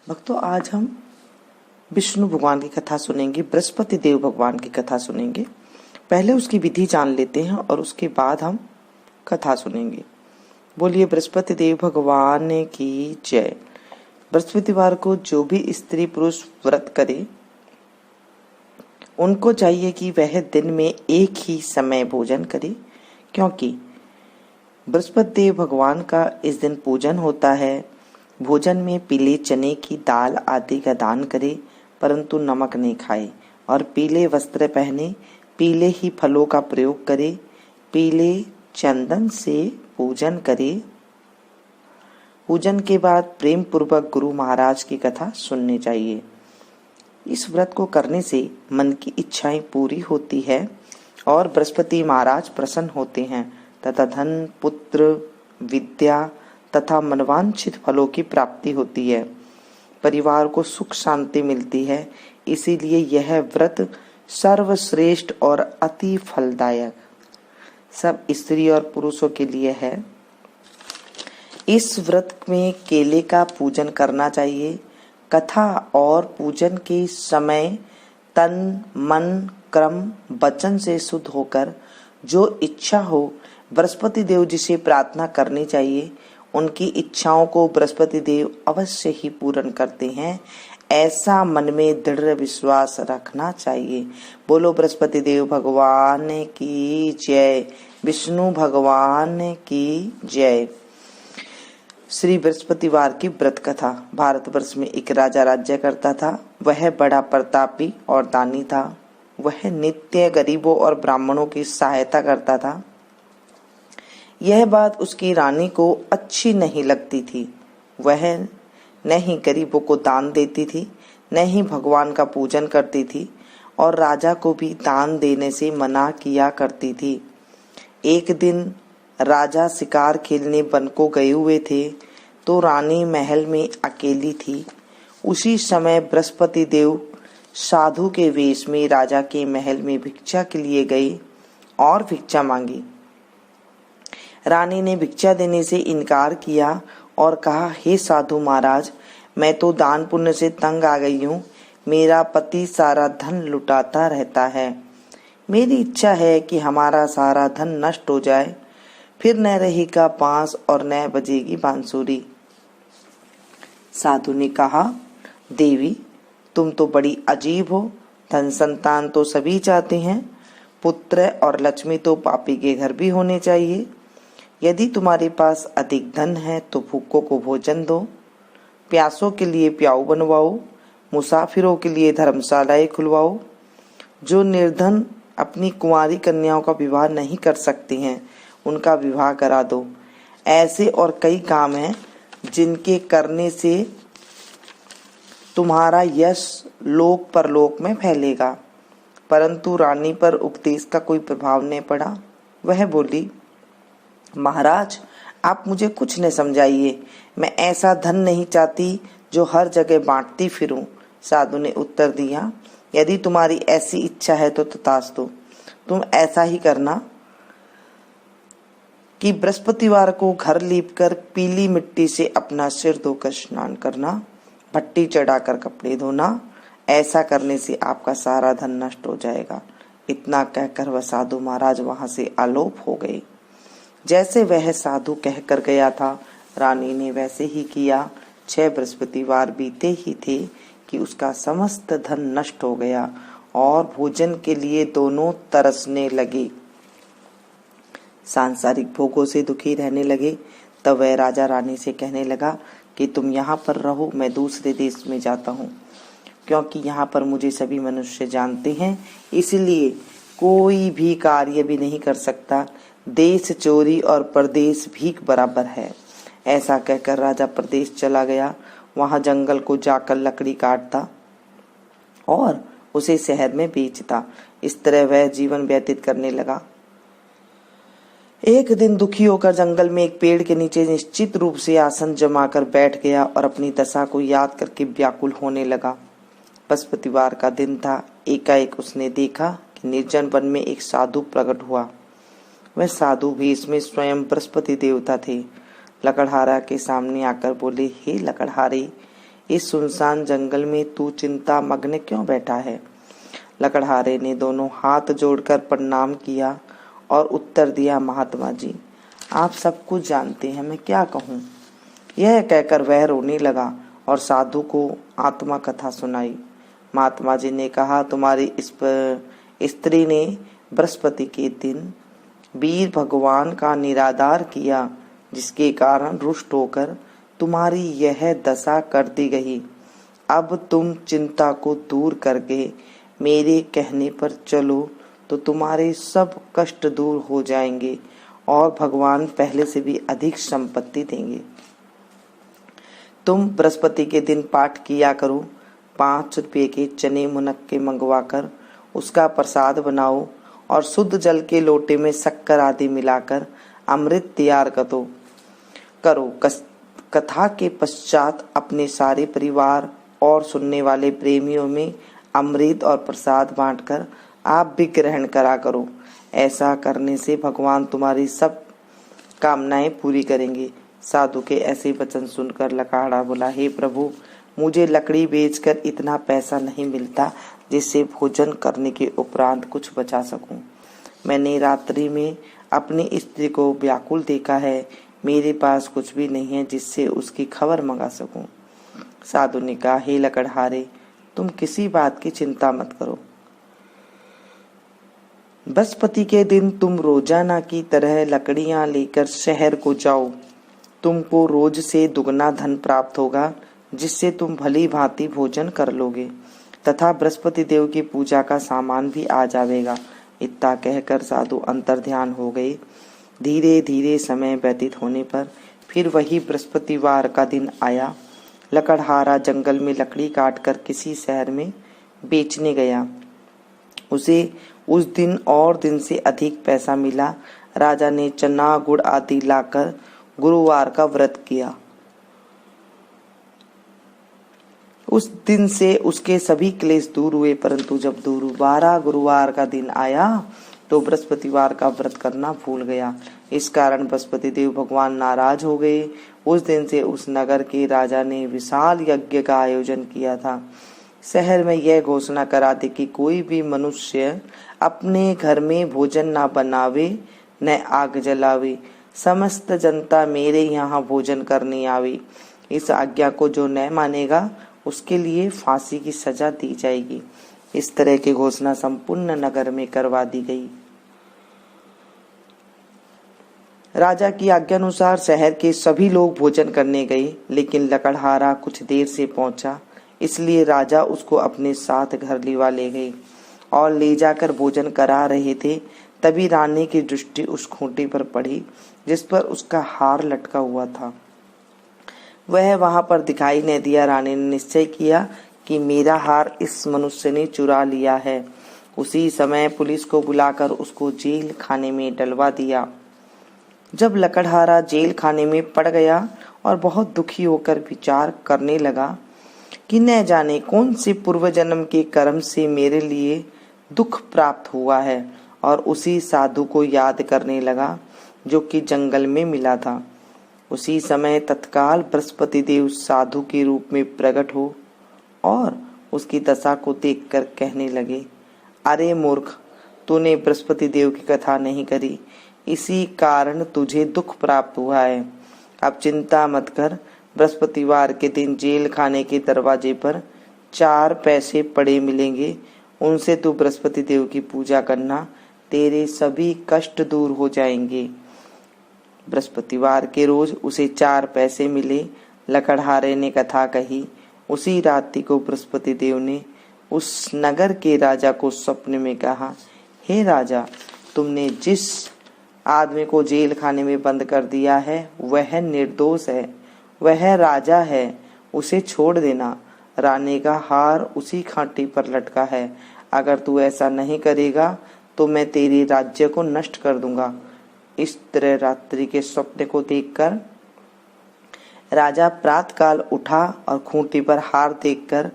भक्तों, आज हम विष्णु भगवान की कथा सुनेंगे, बृहस्पति देव भगवान की कथा सुनेंगे। पहले उसकी विधि जान लेते हैं और उसके बाद हम कथा सुनेंगे। बोलिए बृहस्पति देव भगवान की जय। बृहस्पतिवार को जो भी स्त्री पुरुष व्रत करे उनको चाहिए कि वह दिन में एक ही समय भोजन करे, क्योंकि बृहस्पति देव भगवान का इस दिन पूजन होता है। भोजन में पीले चने की दाल आदि का दान करे, परंतु नमक नहीं खाए, और पीले वस्त्र पहने, पीले ही फलों का प्रयोग करे, पीले चंदन से पूजन करे। पूजन के बाद प्रेम पूर्वक गुरु महाराज की कथा सुननी चाहिए। इस व्रत को करने से मन की इच्छाएं पूरी होती है और बृहस्पति महाराज प्रसन्न होते हैं तथा धन, पुत्र, विद्या तथा मनवांछित फलों की प्राप्ति होती है। परिवार को सुख शांति मिलती है। इसीलिए यह व्रत सर्वश्रेष्ठ और अति फलदायक सब स्त्री और पुरुषों के लिए है। इस व्रत में केले का पूजन करना चाहिए। कथा और पूजन के समय तन, मन, क्रम, वचन से शुद्ध होकर जो इच्छा हो बृहस्पति देव जी से प्रार्थना करनी चाहिए। उनकी इच्छाओं को बृहस्पति देव अवश्य ही पूर्ण करते हैं, ऐसा मन में दृढ़ विश्वास रखना चाहिए। बोलो बृहस्पति देव भगवान की जय, विष्णु भगवान की जय। श्री बृहस्पतिवार की व्रत कथा। भारतवर्ष में एक राजा राज्य करता था। वह बड़ा प्रतापी और दानी था। वह नित्य गरीबों और ब्राह्मणों की सहायता करता था। यह बात उसकी रानी को अच्छी नहीं लगती थी। वह न ही गरीबों को दान देती थी, न ही भगवान का पूजन करती थी, और राजा को भी दान देने से मना किया करती थी। एक दिन राजा शिकार खेलने वन को गए हुए थे, तो रानी महल में अकेली थी। उसी समय बृहस्पति देव साधु के वेश में राजा के महल में भिक्षा के लिए गए और भिक्षा मांगी। रानी ने भिक्षा देने से इनकार किया और कहा, हे साधु महाराज, मैं तो दान पुण्य से तंग आ गई हूँ। मेरा पति सारा धन लुटाता रहता है। मेरी इच्छा है कि हमारा सारा धन नष्ट हो जाए, फिर न रहेगा बांस और न बजेगी बांसुरी। साधु ने कहा, देवी, तुम तो बड़ी अजीब हो। धन संतान तो सभी चाहते हैं, पुत्र और लक्ष्मी तो पापी के घर भी होने चाहिए। यदि तुम्हारे पास अधिक धन है तो भूखों को भोजन दो, प्यासों के लिए प्याऊ बनवाओ, मुसाफिरों के लिए धर्मशालाएं खुलवाओ। जो निर्धन अपनी कुंवारी कन्याओं का विवाह नहीं कर सकते हैं उनका विवाह करा दो। ऐसे और कई काम हैं जिनके करने से तुम्हारा यश लोक परलोक में फैलेगा। परंतु रानी पर उपदेश का कोई प्रभाव नहीं पड़ा। वह बोली, महाराज, आप मुझे कुछ न समझाइए। मैं ऐसा धन नहीं चाहती जो हर जगह बांटती फिरूं। साधु ने उत्तर दिया, यदि तुम्हारी ऐसी इच्छा है तो तथास्तु। तुम ऐसा ही करना कि बृहस्पतिवार को घर लीपकर पीली मिट्टी से अपना सिर धोकर स्नान करना, भट्टी चढ़ाकर कपड़े धोना। ऐसा करने से आपका सारा धन नष्ट हो जाएगा। इतना कहकर वह साधु महाराज वहां से आलोप हो गए। जैसे वह साधु कहकर गया था, रानी ने वैसे ही किया। 6 बृहस्पतिवार बीते ही थे कि उसका समस्त धन नष्ट हो गया और भोजन के लिए दोनों तरसने लगे। सांसारिक भोगों से दुखी रहने लगे। तब वह राजा रानी से कहने लगा कि तुम यहाँ पर रहो, मैं दूसरे देश में जाता हूँ, क्योंकि यहाँ पर मुझे सभी मनुष्य जानते हैं, इसलिए कोई भी कार्य भी नहीं कर सकता। देश चोरी और परदेश भीख बराबर है। ऐसा कहकर राजा प्रदेश चला गया। वहां जंगल को जाकर लकड़ी काटता और उसे शहर में बेचता। इस तरह वह जीवन व्यतीत करने लगा। एक दिन दुखी होकर जंगल में एक पेड़ के नीचे निश्चित रूप से आसन जमाकर बैठ गया और अपनी दशा को याद करके व्याकुल होने लगा। बृहस्पतिवार का दिन था। एकाएक उसने देखा कि निर्जन वन में एक साधु प्रकट हुआ। वह साधु वेश में स्वयं बृहस्पति देवता थे। लकड़हारा के सामने आकर बोले, हे लकड़हारे, इस सुनसान जंगल में तू चिंता मग्न क्यों बैठा है? लकड़हारे ने दोनों हाथ जोड़कर प्रणाम किया और उत्तर दिया, महात्मा जी, आप सब कुछ जानते हैं, मैं क्या कहूँ। यह कहकर वह रोने लगा और साधु को आत्मा कथा सुनाई। महात्मा जी ने कहा, तुम्हारी स्त्री ने बृहस्पति के दिन वीर भगवान का निरादर किया, जिसके कारण रुष्ट होकर तुम्हारी यह दशा कर दी गई। अब तुम चिंता को दूर करके मेरे कहने पर चलो तो तुम्हारे सब कष्ट दूर हो जाएंगे और भगवान पहले से भी अधिक संपत्ति देंगे। तुम बृहस्पति के दिन पाठ किया करो, 5 रुपये के चने मुनक्के मंगवा कर उसका प्रसाद बनाओ और शुद्ध जल के लोटे में शक्कर आदि मिलाकर अमृत तैयार करो। कथा के पश्चात अपने सारे परिवार और सुनने वाले प्रेमियों में अमृत और प्रसाद बांटकर आप भी ग्रहण करा करो। ऐसा करने से भगवान तुम्हारी सब कामनाएं पूरी करेंगे। साधु के ऐसे वचन सुनकर लकड़हारा बोला, हे प्रभु, मुझे लकड़ी बेचकर इतना पैसा नहीं मिलता जिससे भोजन करने के उपरांत कुछ बचा सकूं। मैंने रात्रि में अपनी स्त्री को व्याकुल देखा है, मेरे पास कुछ भी नहीं है जिससे उसकी खबर मंगा सकूं। साधु ने कहा, हे लकड़हारे, तुम किसी बात की चिंता मत करो। बृहस्पति के दिन तुम रोजाना की तरह लकड़ियां लेकर शहर को जाओ। तुमको रोज से दुगना धन प्राप्त होगा, जिससे तुम भली भांति भोजन कर लोगे तथा बृहस्पति देव की पूजा का सामान भी आ जाएगा। इतना कहकर साधु अंतर्ध्यान हो गए। धीरे धीरे समय व्यतीत होने पर फिर वही बृहस्पतिवार का दिन आया। लकड़हारा जंगल में लकड़ी काटकर किसी शहर में बेचने गया। उसे उस दिन और दिन से अधिक पैसा मिला। राजा ने चना गुड़ आदि लाकर गुरुवार का व्रत किया। उस दिन से उसके सभी क्लेश दूर हुए, परंतु जब दोबारा गुरुवार का दिन आया तो बृहस्पतिवार का व्रत करना भूल गया। इस कारण बृहस्पति देव भगवान नाराज हो गए। उस दिन से उस नगर के राजा ने विशाल यज्ञ का आयोजन किया था। शहर में यह घोषणा करा दी कि कोई भी मनुष्य अपने घर में भोजन न बनावे न आग जलावे, समस्त जनता मेरे यहाँ भोजन करने आवे। इस आज्ञा को जो न मानेगा उसके लिए फांसी की सजा दी जाएगी। इस तरह की घोषणा संपूर्ण नगर में करवा दी गई। राजा की आज्ञा अनुसार शहर के सभी लोग भोजन करने गए, लेकिन लकड़हारा कुछ देर से पहुंचा, इसलिए राजा उसको अपने साथ घर लिवा ले गए और ले जाकर भोजन करा रहे थे। तभी रानी की दृष्टि उस खूंटी पर पड़ी जिस पर उसका हार लटका हुआ था। वह वहां पर दिखाई न दिया। रानी ने निश्चय किया कि मेरा हार इस मनुष्य ने चुरा लिया है। उसी समय पुलिस को बुलाकर उसको जेल खाने में डलवा दिया। जब लकड़हारा जेल खाने में पड़ गया और बहुत दुखी होकर विचार करने लगा कि न जाने कौन से पूर्व जन्म के कर्म से मेरे लिए दुख प्राप्त हुआ है, और उसी साधु को याद करने लगा जो कि जंगल में मिला था। उसी समय तत्काल बृहस्पति देव साधु के रूप में प्रकट हो और उसकी दशा को देखकर कहने लगे, अरे मूर्ख, तूने बृहस्पति देव की कथा नहीं करी, इसी कारण तुझे दुख प्राप्त हुआ है। अब चिंता मत कर, बृहस्पतिवार के दिन जेल खाने के दरवाजे पर 4 पैसे पड़े मिलेंगे, उनसे तू बृहस्पति देव की पूजा करना, तेरे सभी कष्ट दूर हो जाएंगे। बृहस्पतिवार के रोज उसे 4 पैसे मिले। लकड़हारे ने कथा कही। उसी रात्रि को बृहस्पति देव ने उस नगर के राजा को स्वप्न में कहा, हे राजा, तुमने जिस आदमी को जेल खाने में बंद कर दिया है वह निर्दोष है, वह राजा है, उसे छोड़ देना। रानी का हार उसी खांटी पर लटका है, अगर तू ऐसा नहीं करेगा तो मैं तेरे राज्य को नष्ट कर दूंगा। इस तरह रात्रि के स्वप्न को देखकर राजा प्रातःकाल उठा और खूंटी पर हार देखकर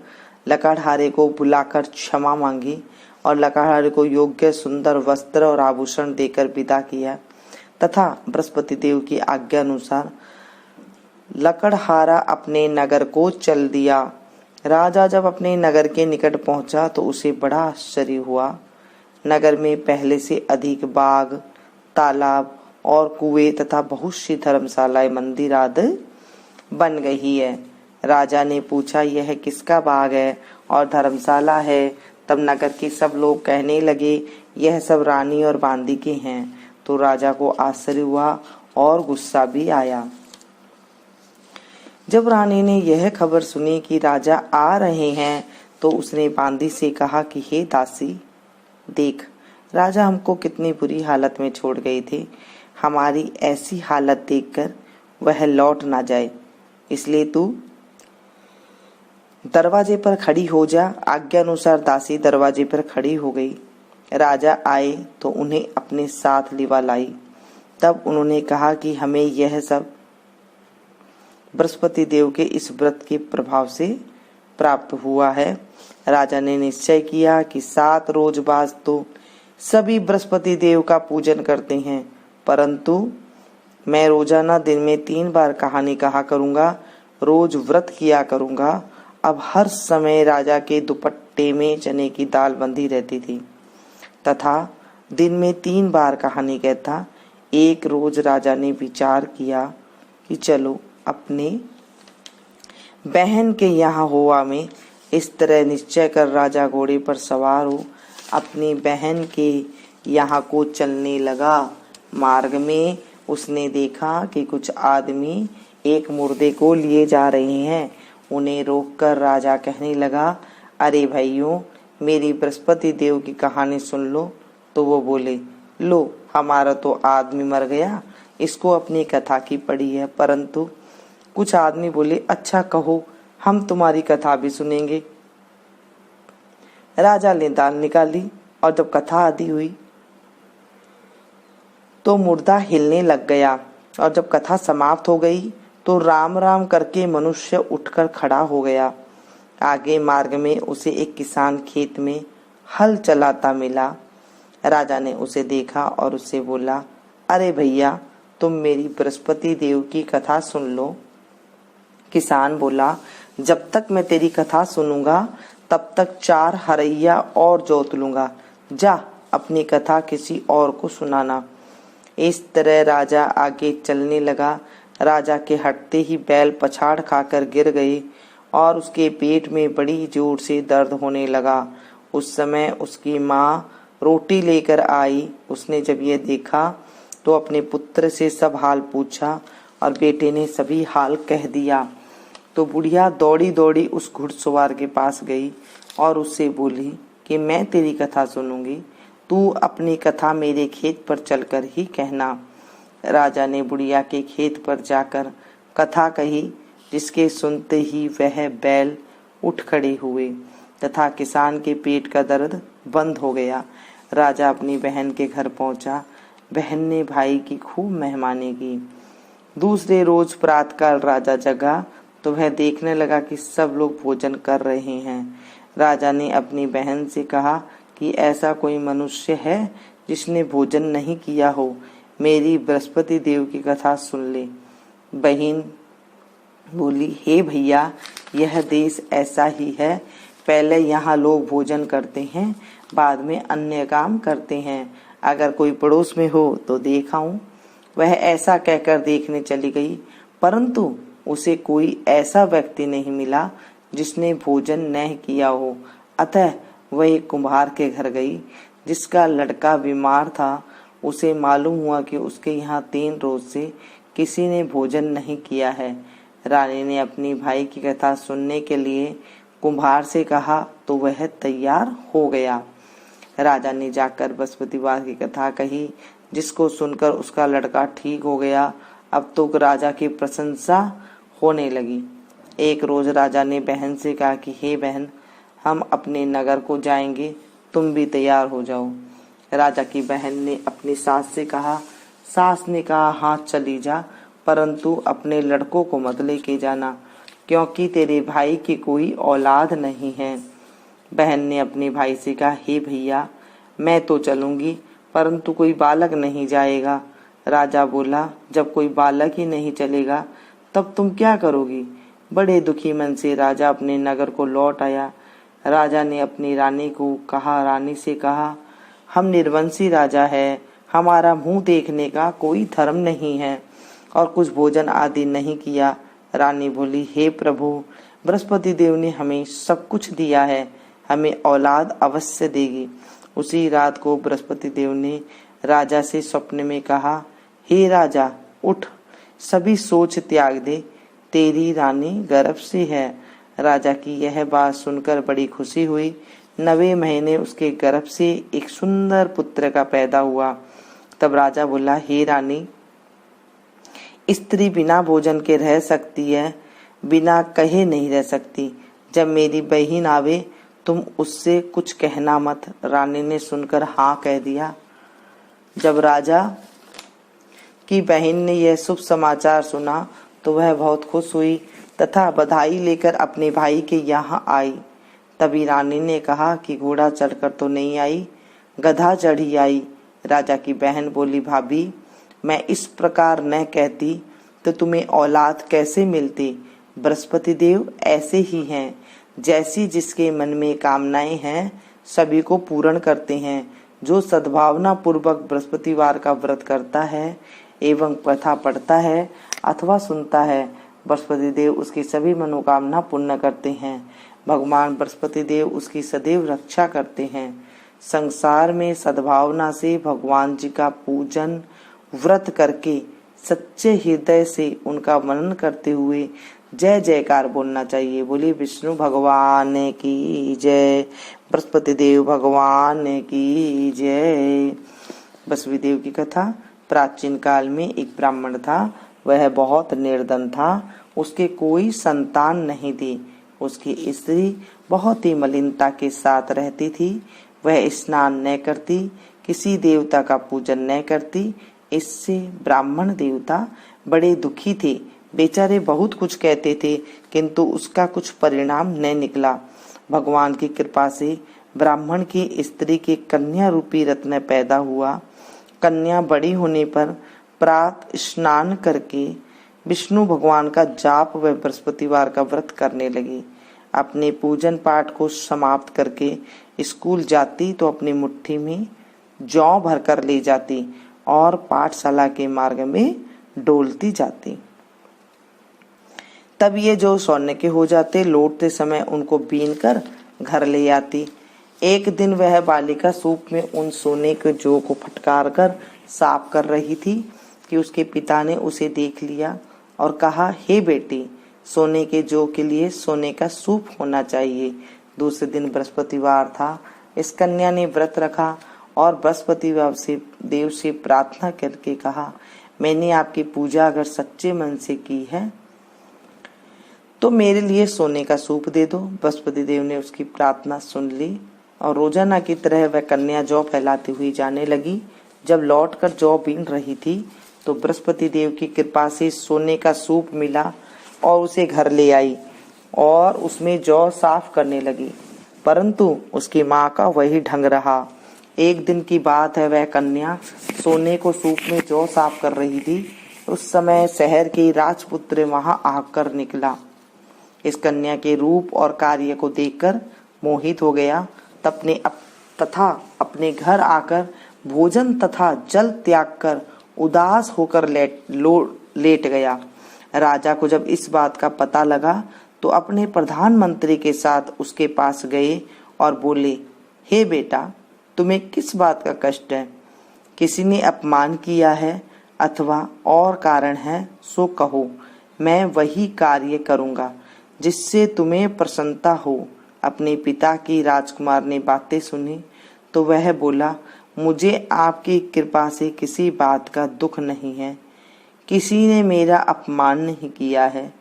लकड़हारे को बुलाकर क्षमा मांगी और लकड़हारे को योग्य सुंदर वस्त्र और आभूषण देकर विदा किया तथा बृहस्पति देव की आज्ञा अनुसार लकड़हारा अपने नगर को चल दिया। राजा जब अपने नगर के निकट पहुंचा तो उसे बड़ा आश्चर्य हुआ। नगर में पहले से अधिक बाग, तालाब और कुएं तथा बहुत सी धर्मशालाएं, मंदिर आदि बन गई है। राजा ने पूछा, यह किसका बाग है और धर्मशाला है? तब नगर के सब लोग कहने लगे, यह सब रानी और बांदी के हैं। तो राजा को आश्चर्य हुआ और गुस्सा भी आया। जब रानी ने यह खबर सुनी कि राजा आ रहे हैं तो उसने बांदी से कहा कि हे दासी, देख, राजा हमको कितनी बुरी हालत में छोड़ गए थे। हमारी ऐसी हालत देखकर वह लौट ना जाए, इसलिए तू दरवाजे पर खड़ी हो जा। आज्ञा अनुसार दासी दरवाजे पर खड़ी हो गई। राजा आए तो उन्हें अपने साथ लिवा लाई। तब उन्होंने कहा कि हमें यह सब बृहस्पति देव के इस व्रत के प्रभाव से प्राप्त हुआ है। राजा ने निश्चय किया कि 7 रोज बाद तो सभी बृहस्पति देव का पूजन करते हैं, परंतु मैं रोजाना दिन में 3 बार कहानी कहा करूंगा, रोज व्रत किया करूंगा। अब हर समय राजा के दुपट्टे में चने की दाल बंधी रहती थी तथा दिन में 3 बार कहानी कहता। एक रोज राजा ने विचार किया कि चलो अपने बहन के यहाँ हुआ में। इस तरह निश्चय कर राजा घोड़े पर सवार हो अपनी बहन के यहाँ को चलने लगा। मार्ग में उसने देखा कि कुछ आदमी एक मुर्दे को लिए जा रहे हैं। उन्हें रोककर राजा कहने लगा, अरे भाइयों, मेरी बृहस्पति देव की कहानी सुन लो। तो वो बोले, लो, हमारा तो आदमी मर गया, इसको अपनी कथा की पड़ी है। परंतु कुछ आदमी बोले, अच्छा कहो, हम तुम्हारी कथा भी सुनेंगे। राजा ने दाल निकाली और जब कथा आदि हुई तो मुर्दा हिलने लग गया। और जब कथा समाप्त हो गई तो राम राम करके मनुष्य उठकर खड़ा हो गया। आगे मार्ग में उसे एक किसान खेत में हल चलाता मिला। राजा ने उसे देखा और उससे बोला, अरे भैया, तुम मेरी बृहस्पति देव की कथा सुन लो। किसान बोला, जब तक मैं तेरी कथा सुनूंगा तब तक 4 हरैया और जोत लूंगा। जा, अपनी कथा किसी और को सुनाना। इस तरह राजा आगे चलने लगा। राजा के हटते ही बैल पछाड़ खाकर गिर गए और उसके पेट में बड़ी जोर से दर्द होने लगा। उस समय उसकी माँ रोटी लेकर आई। उसने जब यह देखा तो अपने पुत्र से सब हाल पूछा और बेटे ने सभी हाल कह दिया। तो बुढ़िया दौड़ी दौड़ी उस घुड़सवार के पास गई और उससे बोली कि मैं तेरी कथा सुनूंगी, तू अपनी कथा मेरे खेत पर चलकर ही कहना। राजा ने बुढ़िया के खेत पर जाकर कथा कही, जिसके सुनते ही वह बैल उठ खड़े हुए तथा किसान के पेट का दर्द बंद हो गया। राजा अपनी बहन के घर पहुंचा। बहन ने भाई की खूब मेहमानी की। दूसरे रोज प्रातःकाल राजा जगा तो वह देखने लगा कि सब लोग भोजन कर रहे हैं। राजा ने अपनी बहन से कहा कि ऐसा कोई मनुष्य है जिसने भोजन नहीं किया हो, मेरी बृहस्पति देव की कथा सुन ले। बहन बोली, हे भैया, यह देश ऐसा ही है। पहले यहाँ लोग भोजन करते हैं, बाद में अन्य काम करते हैं। अगर कोई पड़ोस में हो तो देखाऊं। वह ऐसा कहकर देखने चली गई, परंतु उसे कोई ऐसा व्यक्ति नहीं मिला जिसने भोजन न किया हो। अतः वह एक कुम्हार के घर गई जिसका लड़का बीमार था। उसे मालूम हुआ कि उसके यहाँ 3 रोज से किसी ने भोजन नहीं किया है। रानी ने अपनी भाई की कथा सुनने के लिए कुम्हार से कहा तो वह तैयार हो गया। राजा ने जाकर बृहस्पतिवार की कथा कही, जिसको सुनकर उसका लड़का ठीक हो गया। अब तो राजा की प्रशंसा होने लगी। एक रोज राजा ने बहन से कहा कि हे बहन, हम अपने नगर को जाएंगे, तुम भी तैयार हो जाओ। राजा की बहन ने अपनी सास से कहा। सास ने कहा, हाँ चली जा, परंतु अपने लड़कों को मत लेके जाना, क्योंकि तेरे भाई की कोई औलाद नहीं है। बहन ने अपने भाई से कहा, हे भैया, मैं तो चलूंगी, परंतु कोई बालक नहीं जाएगा। राजा बोला, जब कोई बालक ही नहीं चलेगा तब तुम क्या करोगी? बड़े दुखी मन से राजा अपने नगर को लौट आया। राजा ने अपनी रानी से कहा, हम निर्वंशी राजा है, हमारा मुंह देखने का कोई धर्म नहीं है और कुछ भोजन आदि नहीं किया। रानी बोली, हे प्रभु, बृहस्पति देव ने हमें सब कुछ दिया है, हमें औलाद अवश्य देगी। उसी रात को बृहस्पति देव ने राजा से स्वप्न में कहा, हे राजा, उठ, सभी सोच त्याग दे, तेरी रानी गर्भ से है। राजा की यह बात सुनकर बड़ी खुशी हुई। 9वें महीने उसके गर्भ से एक सुंदर पुत्र का पैदा हुआ। तब राजा बोला, हे रानी, स्त्री बिना भोजन के रह सकती है, बिना कहे नहीं रह सकती। जब मेरी बहन आवे तुम उससे कुछ कहना मत। रानी ने सुनकर हाँ कह दिया। जब राजा की बहन ने यह शुभ समाचार सुना तो वह बहुत खुश हुई तथा बधाई लेकर अपने भाई के यहाँ आई। तभी रानी ने कहा कि घोड़ा चढ़कर तो नहीं आई, गधा चढ़ी आई। राजा की बहन बोली, भाभी, मैं इस प्रकार न कहती तो तुम्हें औलाद कैसे मिलती? बृहस्पति देव ऐसे ही हैं, जैसी जिसके मन में कामनाएं हैं सभी को पूर्ण करते हैं। जो सद्भावना पूर्वक बृहस्पतिवार का व्रत करता है एवं कथा पढ़ता है अथवा सुनता है, बृहस्पति देव उसकी सभी मनोकामना पूर्ण करते हैं। भगवान बृहस्पति देव उसकी सदैव रक्षा करते हैं। संसार में सद्भावना से भगवान जी का पूजन व्रत करके सच्चे हृदय से उनका मनन करते हुए जय जयकार बोलना चाहिए। बोलिए विष्णु भगवान की जय, बृहस्पति देव भगवान की जय। बसवी देव की कथा। प्राचीन काल में एक ब्राह्मण था, वह बहुत निर्धन था, उसके कोई संतान नहीं थी। उसकी स्त्री बहुत ही मलिनता के साथ रहती थी। वह स्नान न करती, किसी देवता का पूजन न करती। इससे ब्राह्मण देवता बड़े दुखी थे। बेचारे बहुत कुछ कहते थे किंतु उसका कुछ परिणाम न निकला। भगवान की कृपा से ब्राह्मण की स्त्री के कन्या रूपी रत्न पैदा हुआ। कन्या बड़ी होने पर प्रातः स्नान करके विष्णु भगवान का जाप व बृहस्पतिवार का व्रत करने लगी। अपने पूजन पाठ को समाप्त करके स्कूल जाती तो अपनी मुट्ठी में जौ भरकर ले जाती और पाठशाला के मार्ग में डोलती जाती। तब ये जो सोने के हो जाते, लौटते समय उनको बीन कर घर ले आती। एक दिन वह बालिका सूप में उन सोने के जौ को फटकार कर साफ कर रही थी कि उसके पिता ने उसे देख लिया और कहा, हे बेटी, सोने के जौ के लिए सोने का सूप होना चाहिए। दूसरे दिन बृहस्पतिवार था। इस कन्या ने व्रत रखा और बृहस्पति देव से प्रार्थना करके कहा, मैंने आपकी पूजा अगर सच्चे मन से की है तो मेरे लिए सोने का सूप दे दो। बृहस्पति देव ने उसकी प्रार्थना सुन ली और रोजाना की तरह वह कन्या जौ फैलाती हुई जाने लगी। जब लौटकर जौ बीन रही थी तो बृहस्पति देव की कृपा से सोने का सूप मिला और उसे घर ले आई और उसमें जौ साफ करने लगी, परंतु उसकी माँ का वही ढंग रहा। एक दिन की बात है, वह कन्या सोने को सूप में जौ साफ कर रही थी। उस समय शहर के राजपुत्र वहां आकर निकला। इस कन्या के रूप और कार्य को देखकर मोहित हो गया। तथा अपने घर आकर भोजन तथा जल त्याग कर उदास होकर लेट गया। राजा को जब इस बात का पता लगा तो अपने प्रधानमंत्री के साथ उसके पास गए और बोले, हे बेटा, तुम्हें किस बात का कष्ट है? किसी ने अपमान किया है अथवा और कारण है सो कहो, मैं वही कार्य करूंगा जिससे तुम्हें प्रसन्नता हो। अपने पिता की राजकुमार ने बातें सुनी तो वह बोला, मुझे आपकी कृपा से किसी बात का दुख नहीं है, किसी ने मेरा अपमान नहीं किया है,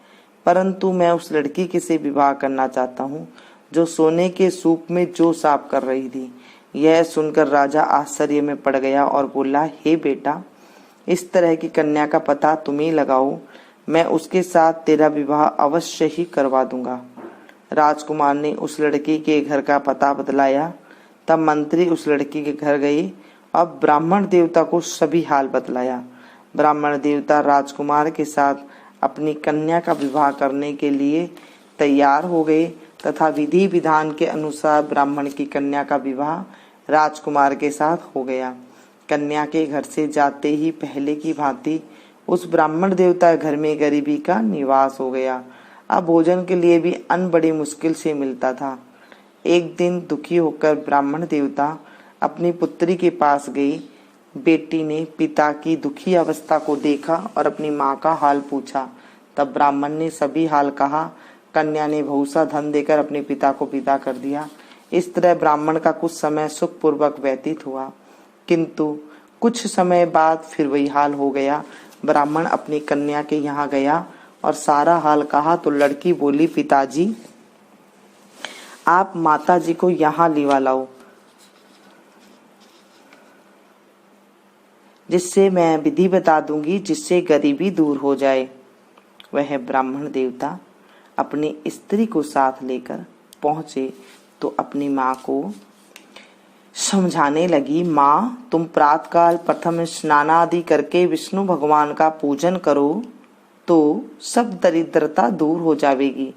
परंतु मैं उस लड़की के से विवाह करना चाहता हूँ जो सोने के सूप में जौ साफ कर रही थी। यह सुनकर राजा आश्चर्य में पड़ गया और बोला, हे बेटा, इस तरह की कन्या का पता तुम ही लगाओ, मैं उसके साथ तेरा विवाह अवश्य ही करवा दूंगा। राजकुमार ने उस लड़की के घर का पता बतलाया। तब मंत्री उस लड़की के घर गए। अब ब्राह्मण देवता को सभी हाल बतलाया। ब्राह्मण देवता राजकुमार के साथ अपनी कन्या का विवाह करने के लिए तैयार हो गए तथा विधि विधान के अनुसार ब्राह्मण की कन्या का विवाह राजकुमार के साथ हो गया। कन्या के घर से जाते ही पहले की भांति उस ब्राह्मण देवता घर में गरीबी का निवास हो गया। अब भोजन के लिए भी अन्न बड़ी मुश्किल से मिलता था। एक दिन दुखी होकर ब्राह्मण देवता अपनी पुत्री के पास गई। बेटी ने पिता की दुखी अवस्था को देखा और अपनी माँ का हाल पूछा। तब ब्राह्मण ने सभी हाल कहा। कन्या ने बहुत सा धन देकर अपने पिता को विदा कर दिया। इस तरह ब्राह्मण का कुछ समय सुखपूर्वक व्यतीत हुआ, किंतु कुछ समय बाद फिर वही हाल हो गया। ब्राह्मण अपनी कन्या के यहाँ गया और सारा हाल कहा तो लड़की बोली, पिताजी आप माता जी को यहाँ लिवा लाओ, जिससे मैं विधि बता दूंगी, जिससे गरीबी दूर हो जाए। वह ब्राह्मण देवता अपनी स्त्री को साथ लेकर पहुंचे तो अपनी माँ को समझाने लगी, माँ तुम प्रातःकाल प्रथम स्नानादि करके विष्णु भगवान का पूजन करो तो सब दरिद्रता दूर हो जाएगी।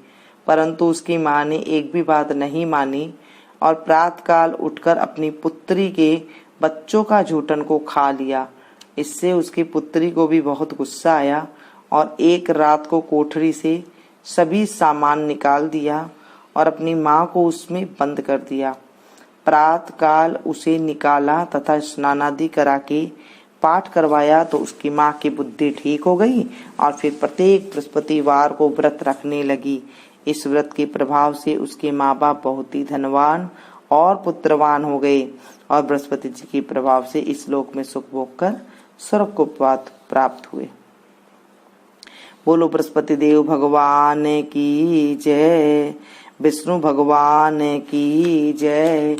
परंतु उसकी माँ ने एक भी बात नहीं मानी और प्रातःकाल उठकर अपनी पुत्री के बच्चों का झूठन को खा लिया। इससे उसकी पुत्री को भी बहुत गुस्सा आया और एक रात को कोठरी से सभी सामान निकाल दिया और अपनी माँ को उसमें बंद कर दिया। प्रातःकाल उसे निकाला तथा स्नानादि करा के पाठ करवाया तो उसकी माँ की बुद्धि ठीक हो गई और फिर प्रत्येक बृहस्पतिवार को व्रत रखने लगी। इस व्रत के प्रभाव से उसके माँ बाप बहुत ही धनवान और पुत्रवान हो गए और बृहस्पति जी के प्रभाव से इस लोक में सुख भोग कर स्वर्ग को प्राप्त हुए। बोलो बृहस्पति देव भगवान की जय, विष्णु भगवान की जय।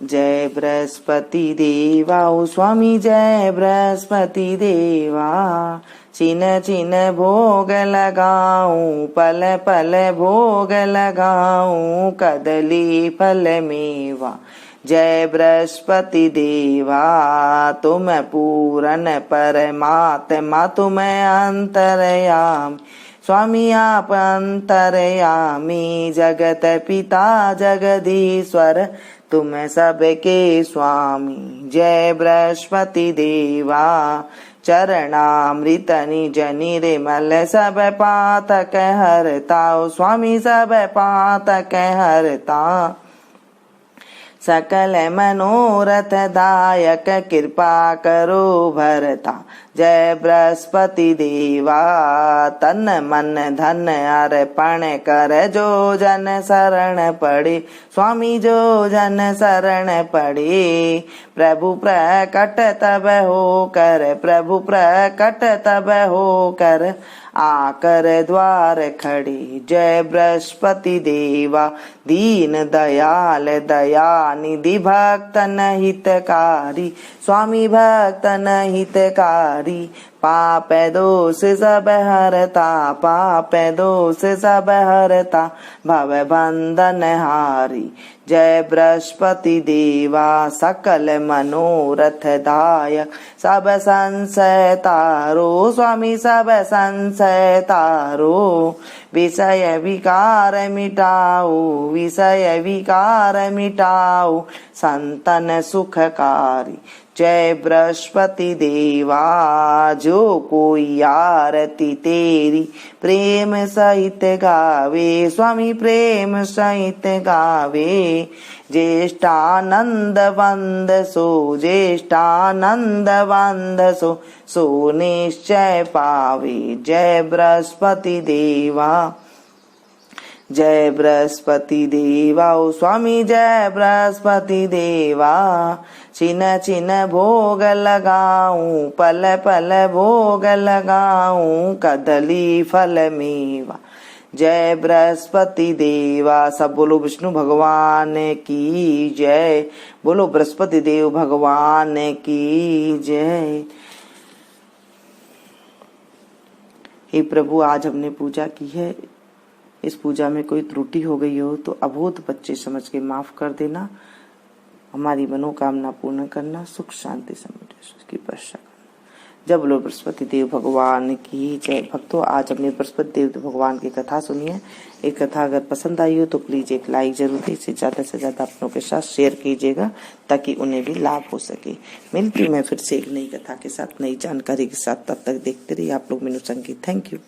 जय बृहस्पति देवा ओ स्वामी, जय बृहस्पति देवा। चिन चिन भोग लगाऊं, पल पल भोग लगाऊं, कदली फल मेवा। जय बृहस्पति देवा, तुम पूरन परमात्मा, तुम अंतरयामी। स्वामी आप अंतरयामी, जगत पिता जगदीश्वर, तुम सबके स्वामी। जय बृहस्पति देवा, चरणामृत निज निर्मल, सब पातक हरता। स्वामी सब पातक हरता, सकल मनोरथ दायक, कृपा करो भरता। जय बृहस्पति देवा, तन मन धन अर्पण कर, जो जन शरण पड़े। स्वामी जो जन शरण पड़े, प्रभु प्रकट तब हो कर, प्रभु प्रकट तब हो कर, आकर द्वार खड़े। जय बृहस्पति देवा, दीन दयाल दया निधि, भक्तन हितकारी। स्वामी भक्तन हितकारी, पाप दोष सब हरता, पाप दोष सब हरता, भव बंधन हारी। जय बृहस्पति देवा, सकल मनोरथ दायक, सब संशय तारो। स्वामी सब संशय तारो, विषय विकार मिटाओ, विषय विकार मिटाओ, संतन सुखकारी। जय बृहस्पति देवा, जो कोई आरती तेरी प्रेम सहित गावे। स्वामी प्रेम सहित गावे, ज्येष्ठानंद वंद सो, ज्येष्ठानंद वंद सो, सो निश्चय पावे। जय बृहस्पति देवा, जय बृहस्पति देवा ओ स्वामी, जय बृहस्पति देवा। चिन चिन भोग लगाऊं, पल पल भोग लगाऊं, कदली फल मेवा। जय बृहस्पति देवा। सब बोलो विष्णु भगवान की जय, बोलो बृहस्पति देव भगवान की जय। हे प्रभु, आज हमने पूजा की है, इस पूजा में कोई त्रुटि हो गई हो तो अबोध बच्चे समझ के माफ कर देना। हमारी मनोकामना पूर्ण करना, सुख शांति समृद्धि की वर्षा करना। जब बोलो बृहस्पति देव भगवान की जय। भक्तों, आज हमने बृहस्पति देव भगवान की कथा सुनी है। एक कथा अगर पसंद आई हो तो प्लीज एक लाइक जरूर दे, इसे ज्यादा से ज्यादा अपनों के साथ शेयर कीजिएगा ताकि उन्हें भी लाभ हो सके। मिलती मैं फिर से एक नई कथा के साथ, नई जानकारी के साथ। तब तक देखते रहिए आप लोग मीनू संगीत। Thank you.